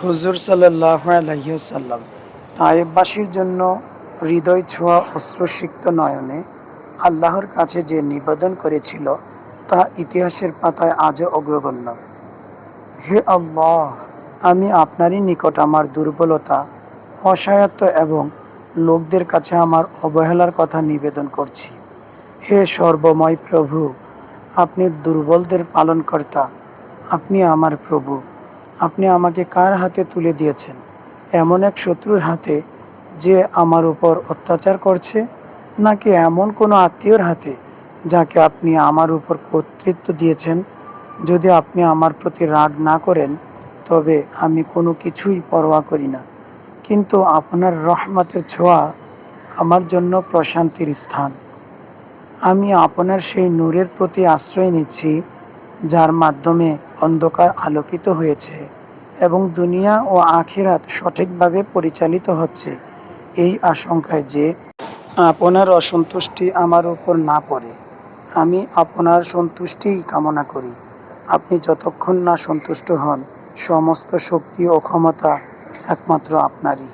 হুজুর সাল্লাল্লাহু আলাইহি ওয়াসাল্লাম তায়েববাসীর জন্য হৃদয় ছোঁয়া অশ্রুসিক্ত নয়নে আল্লাহর কাছে যে নিবেদন করেছিল তা ইতিহাসের পাতায় আজও অগ্রগণ্য। হে আল্লাহ, আমি আপনারই নিকট আমার দুর্বলতা, অসহায়ত্ব এবং লোকদের কাছে আমার অবহেলার কথা নিবেদন করছি। হে সর্বময় প্রভু, আপনি দুর্বলদের পালনকর্তা। আপনি আমার প্রভু। আপনি আমাকে কার হাতে তুলে দিয়েছেন? এমন এক শত্রুর হাতে যে আমার উপর অত্যাচার করছে, নাকি এমন কোনো আত্মীয়র হাতে যাকে আপনি আমার উপর কর্তৃত্ব দিয়েছেন? যদি আপনি আমার প্রতি রাগ না করেন তবে আমি কোনো কিছুই পরোয়া করি না, কিন্তু আপনার রহমতের ছোঁয়া আমার জন্য প্রশান্তির স্থান। আমি আপনার সেই নূরের প্রতি আশ্রয় নিচ্ছি যার মাধ্যমে অন্ধকার আলোকিত হয়েছে এবং দুনিয়া ও আখিরাত সঠিকভাবে পরিচালিত হচ্ছে, এই আশঙ্কায় যে আপনার অসন্তুষ্টি আমার উপর না পড়ে। আমি আপনার সন্তুষ্টিই কামনা করি। আপনি যতক্ষণ না সন্তুষ্ট হন, সমস্ত শক্তি ও ক্ষমতা একমাত্র আপনারই।